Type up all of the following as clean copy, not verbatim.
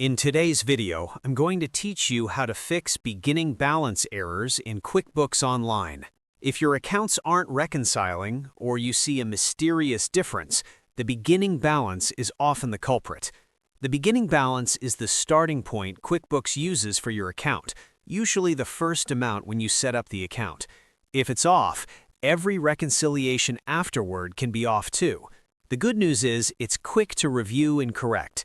In today's video, I'm going to teach you how to fix beginning balance errors in QuickBooks Online. If your accounts aren't reconciling or you see a mysterious difference, the beginning balance is often the culprit. The beginning balance is the starting point QuickBooks uses for your account, usually the first amount when you set up the account. If it's off, every reconciliation afterward can be off too. The good news is it's quick to review and correct.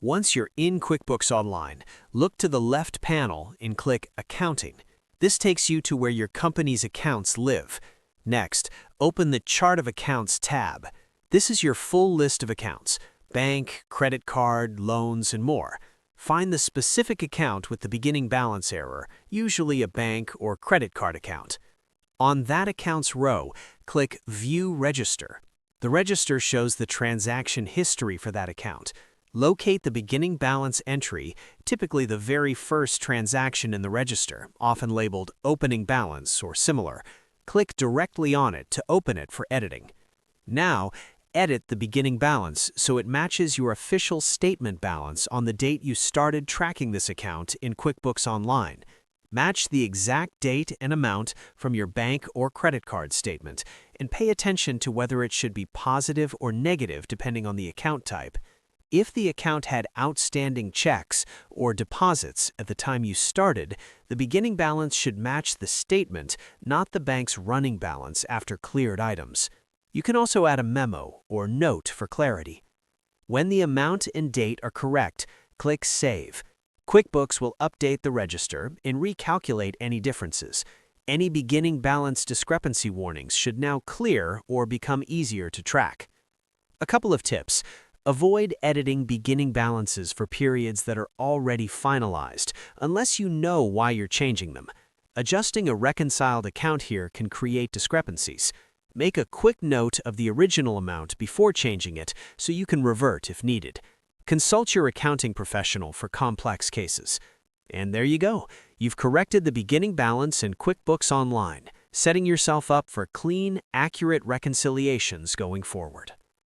Once you're in QuickBooks Online, look to the left panel and click Accounting. This takes you to where your company's accounts live. Next, open the Chart of Accounts tab. This is your full list of accounts: bank, credit card, loans, and more. Find the specific account with the beginning balance error, usually a bank or credit card account. On that account's row, click View Register. The register shows the transaction history for that account. Locate the beginning balance entry, typically the very first transaction in the register, often labeled Opening Balance or similar. Click directly on it to open it for editing. Now, edit the beginning balance so it matches your official statement balance on the date you started tracking this account in QuickBooks Online. Match the exact date and amount from your bank or credit card statement, and pay attention to whether it should be positive or negative depending on the account type. If the account had outstanding checks or deposits at the time you started, the beginning balance should match the statement, not the bank's running balance after cleared items. You can also add a memo or note for clarity. When the amount and date are correct, click Save. QuickBooks will update the register and recalculate any differences. Any beginning balance discrepancy warnings should now clear or become easier to track. A couple of tips. Avoid editing beginning balances for periods that are already finalized, unless you know why you're changing them. Adjusting a reconciled account here can create discrepancies. Make a quick note of the original amount before changing it so you can revert if needed. Consult your accounting professional for complex cases. And there you go. You've corrected the beginning balance in QuickBooks Online, setting yourself up for clean, accurate reconciliations going forward.